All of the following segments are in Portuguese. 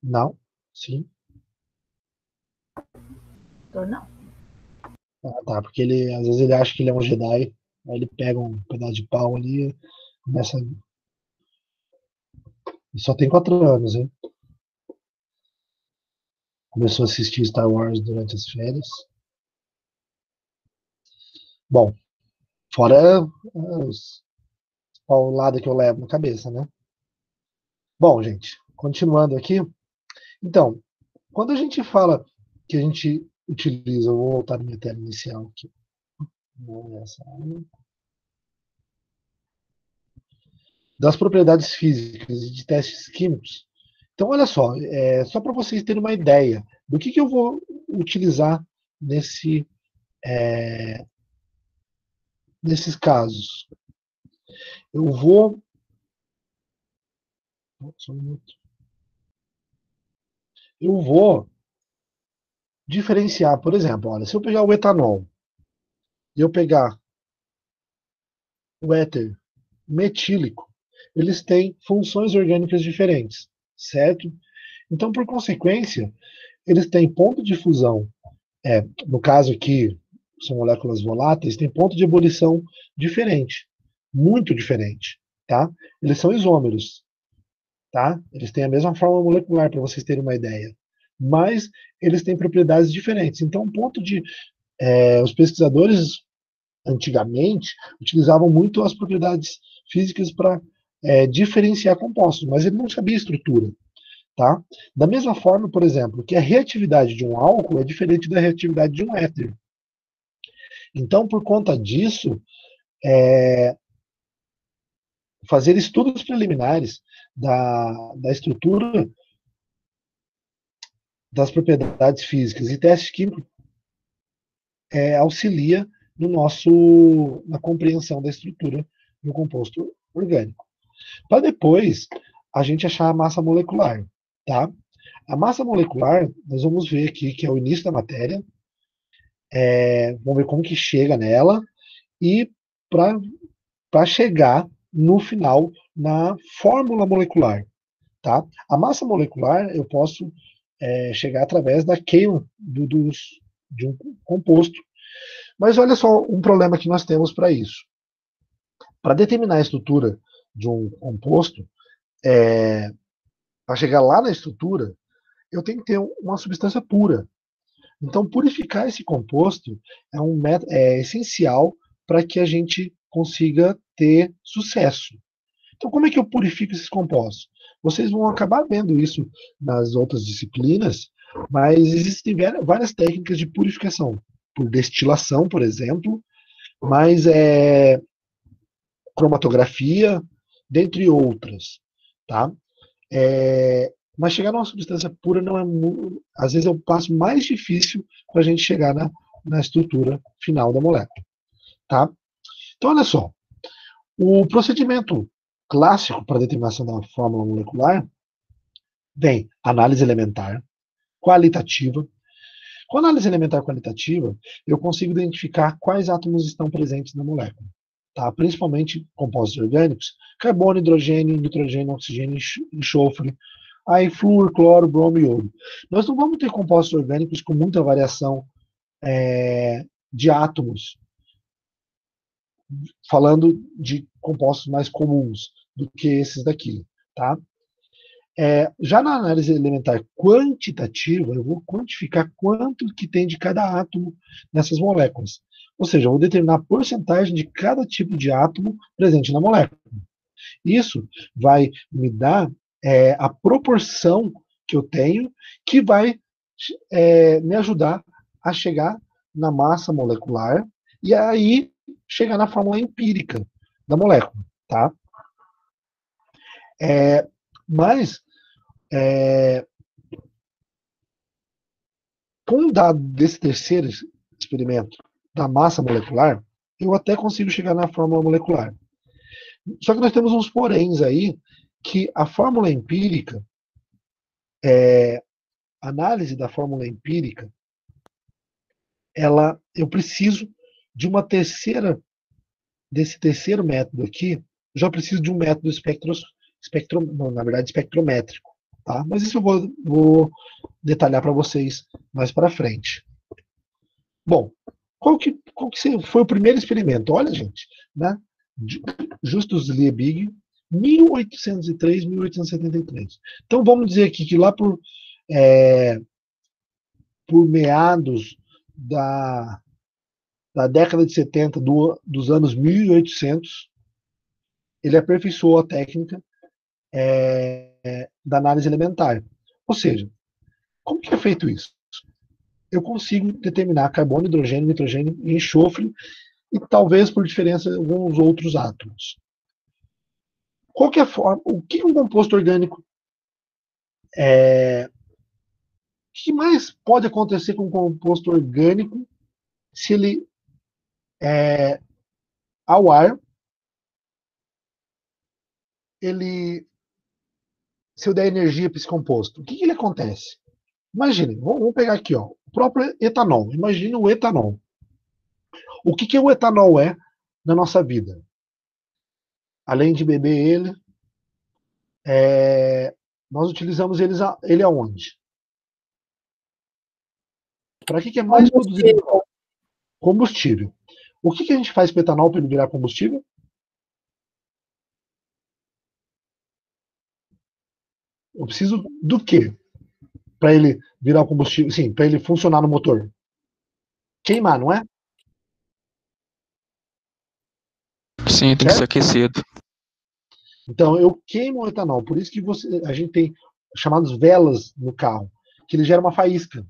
Não, sim. Doutor, não. Ah, tá, porque ele, às vezes ele acha que ele é um Jedi, aí ele pega um pedaço de pau ali e começa. Ele só tem 4 anos, hein? Começou a assistir Star Wars durante as férias. Bom, fora as pauladas que eu levo na cabeça, né? Bom, gente, continuando aqui. Então, quando a gente fala que a gente utiliza, eu vou voltar na minha tela inicial aqui. Não é essa. Das propriedades físicas e de testes químicos. Então, olha só, só para vocês terem uma ideia do que eu vou utilizar nesse, nesses casos. Eu vou. Só um minuto. Eu vou diferenciar, por exemplo, olha, se eu pegar o etanol e eu pegar o éter metílico, eles têm funções orgânicas diferentes, certo? Então, por consequência, eles têm ponto de fusão, no caso aqui, são moléculas voláteis, tem ponto de ebulição diferente, muito diferente, tá? Eles são isômeros, tá? Eles têm a mesma forma molecular, para vocês terem uma ideia, mas eles têm propriedades diferentes. Então, os pesquisadores antigamente utilizavam muito as propriedades físicas para diferenciar compostos, mas ele não sabia a estrutura. Tá? Da mesma forma, por exemplo, que a reatividade de um álcool é diferente da reatividade de um éter. Então, por conta disso, fazer estudos preliminares da estrutura das propriedades físicas e testes químicos auxilia no na compreensão da estrutura do composto orgânico. Para depois a gente achar a massa molecular, tá? A massa molecular, nós vamos ver aqui que é o início da matéria, vamos ver como que chega nela e para chegar no final na fórmula molecular, tá? A massa molecular eu posso chegar através da queima de um composto. Mas olha só um problema que nós temos para isso. Para determinar a estrutura de um composto, para chegar lá na estrutura, eu tenho que ter uma substância pura. Então, purificar esse composto é essencial para que a gente consiga ter sucesso. Então, como é que eu purifico esses compostos? Vocês vão acabar vendo isso nas outras disciplinas, mas existem várias técnicas de purificação, por destilação, por exemplo, mas cromatografia, dentre outras, tá? Mas chegar numa substância pura não é às vezes é o passo mais difícil para a gente chegar na estrutura final da molécula, tá? Então, olha só, o procedimento clássico para determinação da fórmula molecular vem análise elementar, qualitativa. Com análise elementar qualitativa, eu consigo identificar quais átomos estão presentes na molécula, tá? Principalmente compostos orgânicos, carbono, hidrogênio, nitrogênio, oxigênio, enxofre, aí flúor, cloro, bromo e iodo. Nós não vamos ter compostos orgânicos com muita variação de átomos, falando de compostos mais comuns do que esses daqui, tá? Já na análise elementar quantitativa, eu vou quantificar quanto que tem de cada átomo nessas moléculas. Ou seja, eu vou determinar a porcentagem de cada tipo de átomo presente na molécula. Isso vai me dar a proporção que eu tenho, que vai me ajudar a chegar na massa molecular e aí chegar na fórmula empírica da molécula, tá? Mas com o dado desse terceiro experimento da massa molecular, eu até consigo chegar na fórmula molecular. Só que nós temos uns poréns aí, que a fórmula empírica, a análise da fórmula empírica, eu preciso de uma desse terceiro método aqui, eu já preciso de um método não, na verdade, espectrométrico. tá? Mas isso eu vou detalhar para vocês mais para frente. Bom, qual que foi o primeiro experimento? Olha, gente, né? Justus Liebig, 1803, 1873. Então vamos dizer aqui que lá por meados da década de 70, dos anos 1800, ele aperfeiçoou a técnica da análise elementar. Ou seja, como que é feito isso? Eu consigo determinar carbono, hidrogênio, nitrogênio e enxofre, e talvez por diferença alguns outros átomos. Qual que é a forma? O que um composto orgânico o que mais pode acontecer com um composto orgânico se ele ao ar ele se eu der energia para esse composto? O que ele acontece? Imagine, vamos pegar aqui, ó, o próprio etanol. Imagine o etanol. O que o etanol é na nossa vida? Além de beber ele, nós utilizamos ele aonde? Para que é mais produzido combustível? O que a gente faz com o etanol para ele virar combustível? Eu preciso do quê para ele virar combustível? Sim, para ele funcionar no motor. Queimar, não é? Sim, tem que ser Certo? aquecido. Então eu queimo o etanol. Por isso que a gente tem chamados velas no carro, que ele gera uma faísca.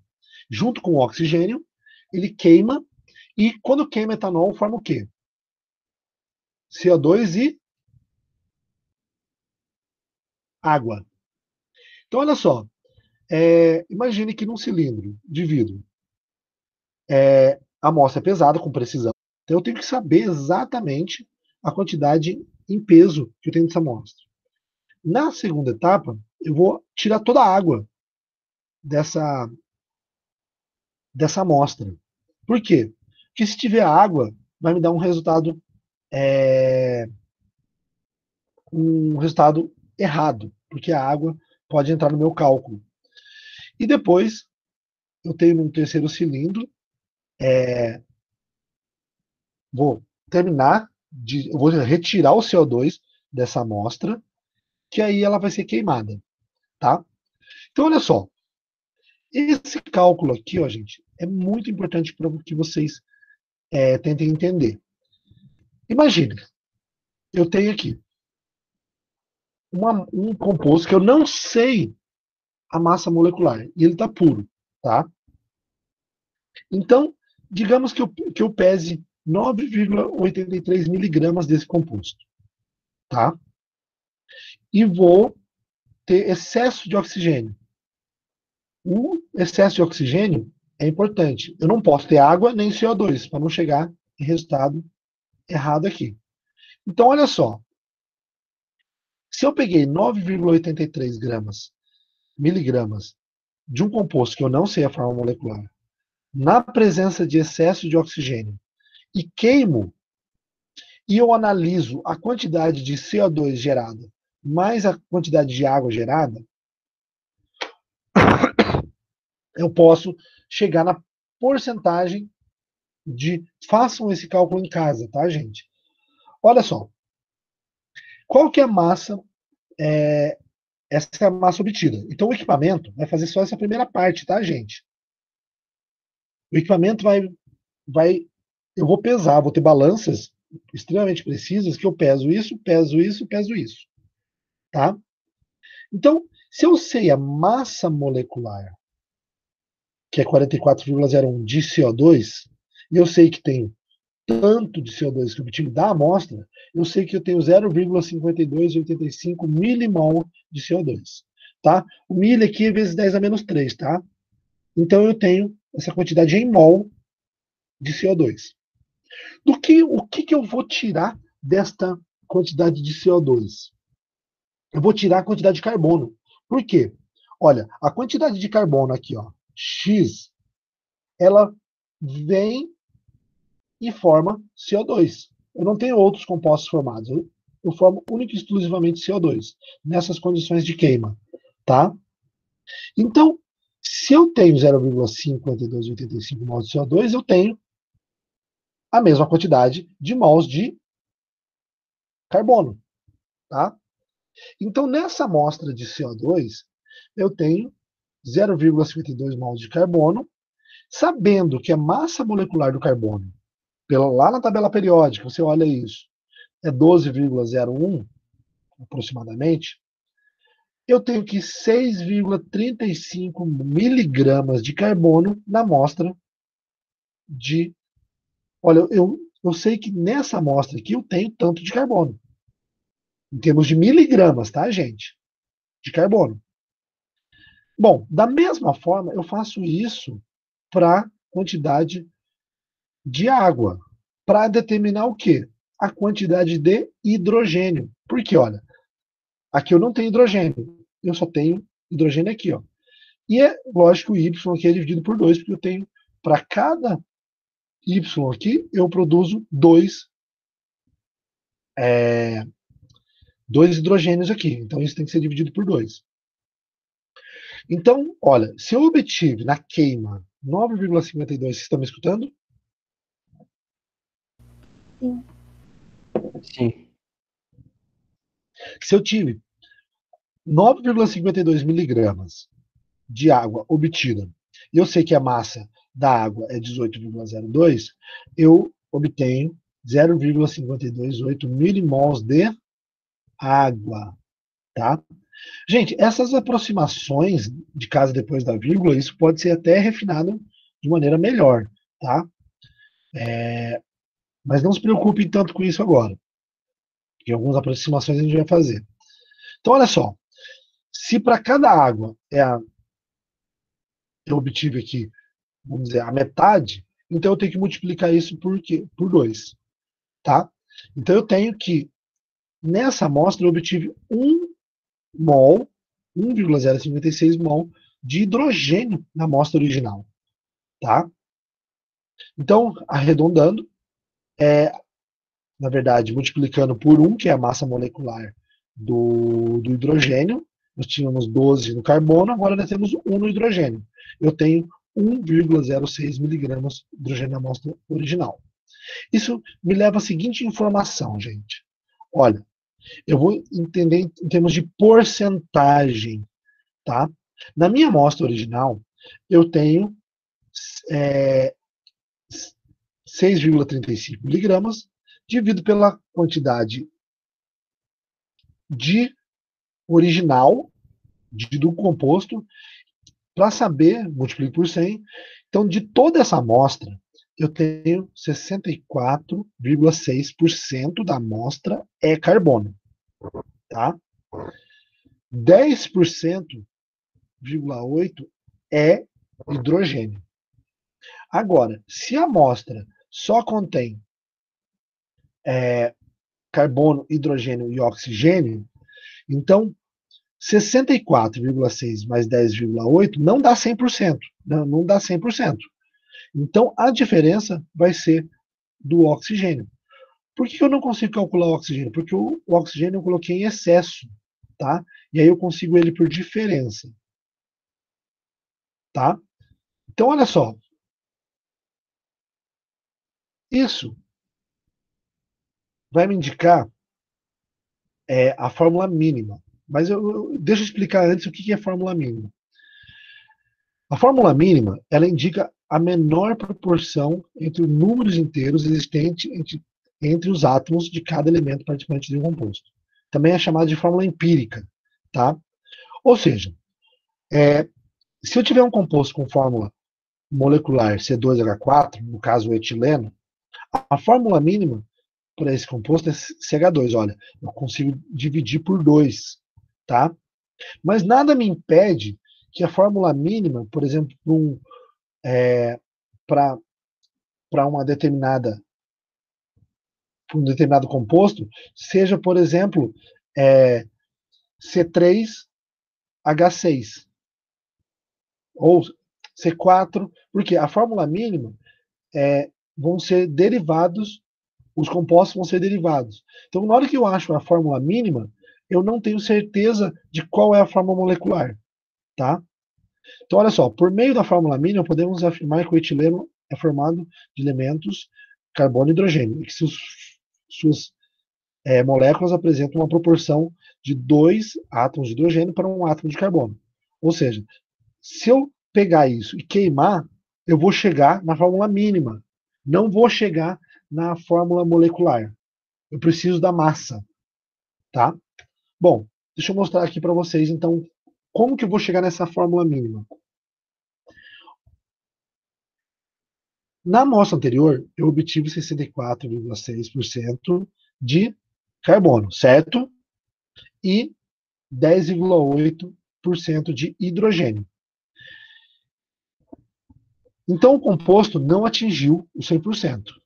Junto com o oxigênio, ele queima, e quando queima etanol, forma o quê? CO2 e água. Então, olha só. Imagine que num cilindro de vidro, a amostra é pesada, com precisão. Então, eu tenho que saber exatamente a quantidade em peso que eu tenho dessa amostra. Na segunda etapa, eu vou tirar toda a água dessa amostra. Por quê? Porque se tiver água, vai me dar um resultado errado, porque a água pode entrar no meu cálculo. E depois, eu tenho um terceiro cilindro, vou eu vou retirar o CO2 dessa amostra, que aí ela vai ser queimada, tá? Então, olha só, esse cálculo aqui, ó, gente, é muito importante para que vocês tentem entender. Imagine, eu tenho aqui um composto que eu não sei a massa molecular, e ele está puro, tá? Então, digamos que eu pese 9,83 miligramas desse composto, tá? E vou ter excesso de oxigênio. O excesso de oxigênio é importante. Eu não posso ter água nem CO2 para não chegar em resultado errado aqui. Então, olha só. Se eu peguei 9,83 miligramas de um composto que eu não sei a forma molecular, na presença de excesso de oxigênio, e queimo, e eu analiso a quantidade de CO2 gerada mais a quantidade de água gerada, eu posso chegar na porcentagem de. Façam esse cálculo em casa, tá, gente? Olha só. Qual que é a massa? Essa é a massa obtida. Então o equipamento vai fazer só essa primeira parte, tá, gente? O equipamento vai. Eu vou pesar, vou ter balanças extremamente precisas que eu peso isso, peso isso, peso isso, tá? Então, se eu sei a massa molecular, que é 44,01 de CO2, e eu sei que tem tanto de CO2 que eu obtive da amostra, eu sei que eu tenho 0,5285 milimol de CO2. Tá? O milho aqui é vezes 10 a menos 3, tá? Então eu tenho essa quantidade em mol de CO2. O que eu vou tirar desta quantidade de CO2? Eu vou tirar a quantidade de carbono. Por quê? Olha, a quantidade de carbono aqui, ó, X, ela vem e forma CO2. Eu não tenho outros compostos formados. Eu formo única e exclusivamente CO2 nessas condições de queima, tá? Então, se eu tenho 0,5285 mols de CO2, eu tenho a mesma quantidade de mols de carbono, tá? Então, nessa amostra de CO2, eu tenho 0,52 mols de carbono, sabendo que a massa molecular do carbono, lá na tabela periódica, você olha isso, é 12,01 aproximadamente, eu tenho que 6,35 miligramas de carbono na amostra de. Olha, eu sei que nessa amostra aqui eu tenho tanto de carbono, em termos de miligramas, tá, gente? De carbono. Bom, da mesma forma, eu faço isso para quantidade de água, para determinar o quê? A quantidade de hidrogênio. Porque, olha, aqui eu não tenho hidrogênio, eu só tenho hidrogênio aqui, ó. E é lógico que o Y aqui é dividido por 2, porque eu tenho, para cada Y aqui, eu produzo dois hidrogênios aqui. Então isso tem que ser dividido por 2. Então, olha, se eu obtive na queima 9,52, vocês estão me escutando? Sim. Se eu tive 9,52 miligramas de água obtida, e eu sei que a massa da água é 18,02, eu obtenho 0,528 milimols de água, tá? Gente, essas aproximações de casa depois da vírgula, isso pode ser até refinado de maneira melhor, tá? Mas não se preocupem tanto com isso agora, porque algumas aproximações a gente vai fazer. Então, olha só, se para cada água eu obtive aqui, vamos dizer, a metade, então eu tenho que multiplicar isso por quê? Por 2, tá? Então eu tenho que, nessa amostra, eu obtive 1 mol, 1,056 mol de hidrogênio na amostra original, tá? Então, arredondando, na verdade, multiplicando por 1, que é a massa molecular do hidrogênio, nós tínhamos 12 no carbono, agora nós temos 1 no hidrogênio. Eu tenho 1,06 miligramas de hidrogênio na amostra original. Isso me leva à seguinte informação, gente. Olha, eu vou entender em termos de porcentagem, tá? Na minha amostra original, eu tenho 6,35 miligramas, dividido pela quantidade de original do composto, para saber, multiplico por 100. Então, de toda essa amostra, eu tenho 64,6% da amostra é carbono, tá? 10,8% é hidrogênio. Agora, se a amostra só contém carbono, hidrogênio e oxigênio, então 64,6 mais 10,8 não dá 100%. Não dá 100%. Então, a diferença vai ser do oxigênio. Por que eu não consigo calcular o oxigênio? Porque o oxigênio eu coloquei em excesso, tá? E aí eu consigo ele por diferença, tá? Então, olha só. Isso vai me indicar a fórmula mínima. Mas deixa eu explicar antes o que é fórmula mínima. A fórmula mínima, ela indica a menor proporção entre os números inteiros existentes entre os átomos de cada elemento participante de um composto. Também é chamada de fórmula empírica, tá? Ou seja, se eu tiver um composto com fórmula molecular C2H4, no caso o etileno, a fórmula mínima para esse composto é CH2. Olha, eu consigo dividir por 2, tá? Mas nada me impede que a fórmula mínima, por exemplo, para um determinado composto, seja, por exemplo, C3H6 ou C4, porque a fórmula mínima vão ser derivados, os compostos vão ser derivados. Então, na hora que eu acho a fórmula mínima, eu não tenho certeza de qual é a fórmula molecular, tá? Então, olha só, por meio da fórmula mínima, podemos afirmar que o etileno é formado de elementos carbono e hidrogênio, e que suas moléculas apresentam uma proporção de 2 átomos de hidrogênio para um átomo de carbono. Ou seja, se eu pegar isso e queimar, eu vou chegar na fórmula mínima, não vou chegar na fórmula molecular. Eu preciso da massa, tá? Bom, deixa eu mostrar aqui para vocês, então, como que eu vou chegar nessa fórmula mínima. Na amostra anterior, eu obtive 64,6% de carbono, certo? E 10,8% de hidrogênio. Então, o composto não atingiu o 100%.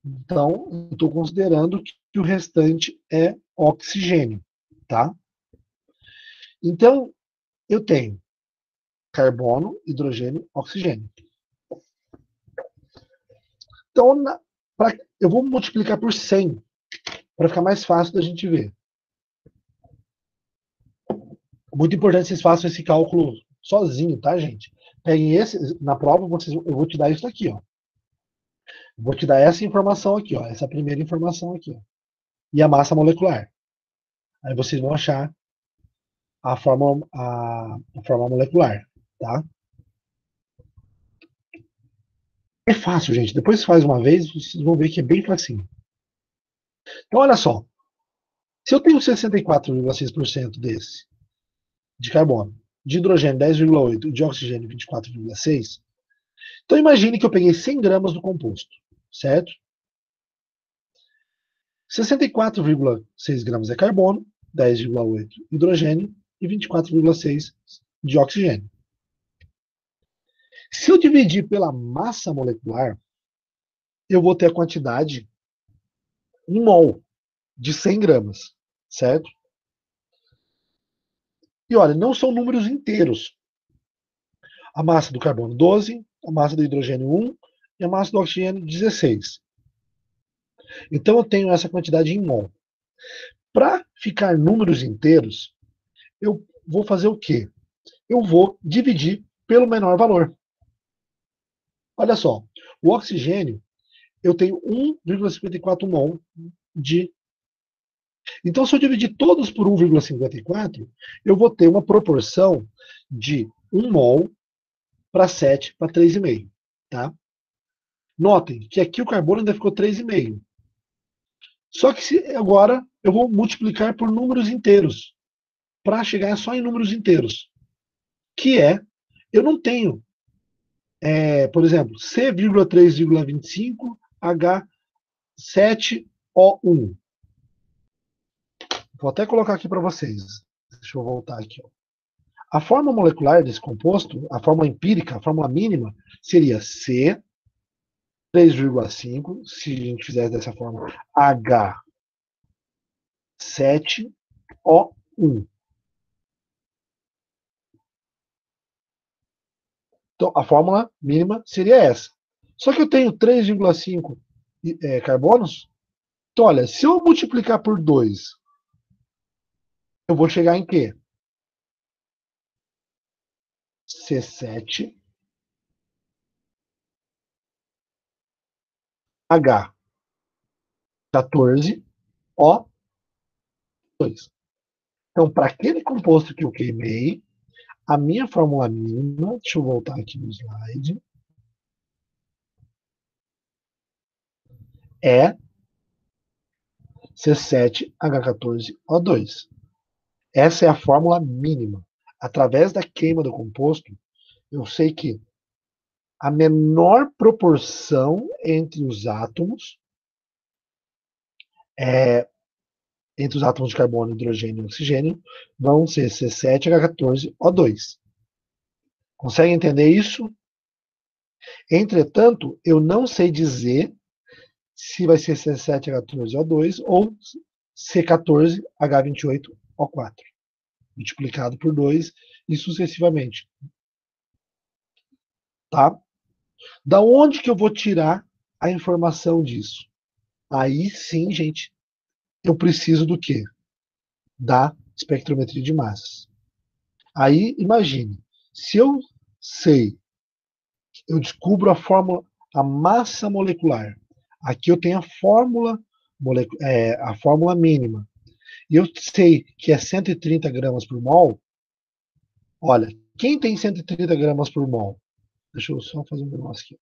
Então, eu estou considerando que o restante é oxigênio, tá? Então, eu tenho carbono, hidrogênio, oxigênio. Então, eu vou multiplicar por 100 para ficar mais fácil da gente ver. Muito importante que vocês façam esse cálculo sozinho, tá, gente? Peguem esse, na prova eu vou te dar isso aqui, ó. Eu vou te dar essa informação aqui, ó, essa primeira informação aqui, ó, e a massa molecular. Aí vocês vão achar a forma molecular, tá? É fácil, gente. Depois você faz uma vez, vocês vão ver que é bem facinho. Então, olha só. Se eu tenho 64,6% desse, de carbono, de hidrogênio 10,8% de oxigênio 24,6%, então imagine que eu peguei 100 gramas do composto, certo? 64,6 gramas é carbono, 10,8 hidrogênio e 24,6 de oxigênio. Se eu dividir pela massa molecular, eu vou ter a quantidade em mol de 100 gramas, certo? E olha, não são números inteiros. A massa do carbono 12, a massa do hidrogênio 1 e a massa do oxigênio 16. Então eu tenho essa quantidade em mol. Para ficar números inteiros, eu vou fazer o quê? Eu vou dividir pelo menor valor. Olha só, o oxigênio, eu tenho 1,54 mol de. Então, se eu dividir todos por 1,54, eu vou ter uma proporção de 1 mol para 7 para 3,5. Tá? Notem que aqui o carbono ainda ficou 3,5. Só que agora eu vou multiplicar por números inteiros, para chegar só em números inteiros. Que eu não tenho, por exemplo, C,3,25 H7O1. Vou até colocar aqui para vocês. Deixa eu voltar aqui. Ó. A forma molecular desse composto, a fórmula empírica, a fórmula mínima, seria C 3,5, se a gente fizesse dessa forma, H7O1. Então, a fórmula mínima seria essa. Só que eu tenho 3,5 carbonos. Então, olha, se eu multiplicar por 2, eu vou chegar em quê? C7 H14O2. Então, para aquele composto que eu queimei, a minha fórmula mínima, deixa eu voltar aqui no slide, é C7H14O2. Essa é a fórmula mínima. Através da queima do composto, eu sei que a menor proporção entre os átomos de carbono, hidrogênio e oxigênio vão ser C7H14O2. Consegue entender isso? Entretanto, eu não sei dizer se vai ser C7H14O2 ou C14H28O4, multiplicado por 2 e sucessivamente. Tá? Da onde que eu vou tirar a informação disso? Aí sim, gente, eu preciso do quê? Da espectrometria de massas. Aí, imagine, Se eu sei, eu descubro a fórmula, a massa molecular. Aqui eu tenho a fórmula mínima. E eu sei que é 130 gramas por mol. Olha, quem tem 130 gramas por mol? Deixa eu só fazer um negócio aqui.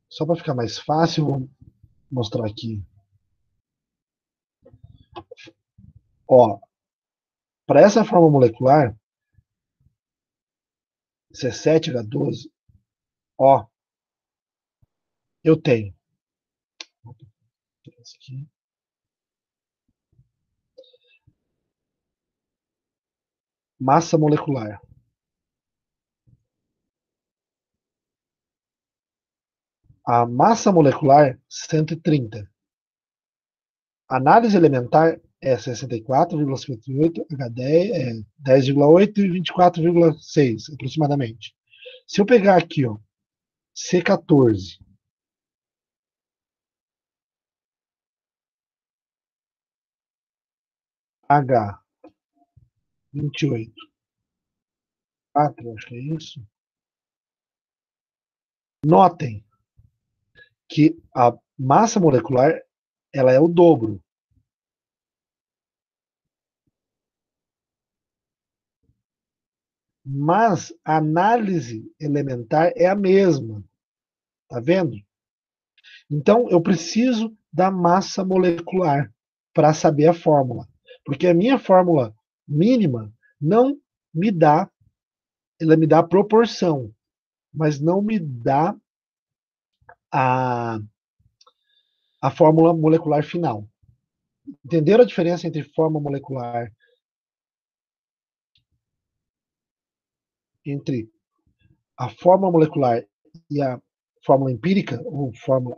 Só para ficar mais fácil, vou mostrar aqui. Ó, para essa forma molecular, C7H12, ó, eu tenho. Aqui. Massa molecular. A massa molecular, 130. Análise elementar é 64,58, H10 é 10,8 e 24,6 aproximadamente. Se eu pegar aqui, ó, C14, H28, 4, acho que é isso. Notem que a massa molecular ela é o dobro. Mas a análise elementar é a mesma. Tá vendo? Então, eu preciso da massa molecular para saber a fórmula. Porque a minha fórmula mínima não me dá, ela me dá a proporção, mas não me dá a, a fórmula molecular final. Entenderam a diferença entre fórmula molecular, entre a fórmula molecular e a fórmula empírica, ou fórmula.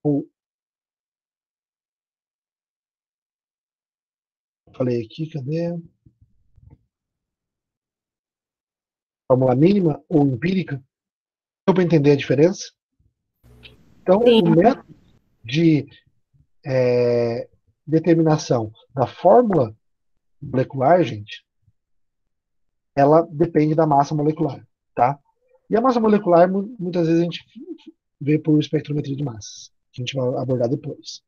Ou, falei aqui, cadê? Fórmula mínima ou empírica? Deu para entender a diferença? Então, Sim. o método de determinação da fórmula molecular, gente, ela depende da massa molecular, tá? E a massa molecular, muitas vezes a gente vê por espectrometria de massas, que a gente vai abordar depois,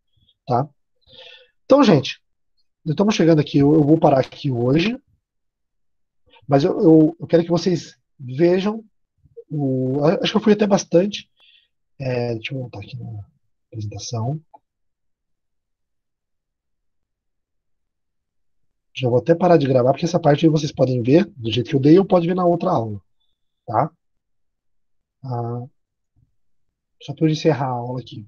tá? Então, gente, estamos chegando aqui, eu vou parar aqui hoje, mas eu quero que vocês vejam, acho que eu fui até bastante, deixa eu voltar aqui na apresentação. Já vou até parar de gravar, porque essa parte vocês podem ver do jeito que eu dei, ou pode ver na outra aula, tá? Só para eu encerrar a aula aqui.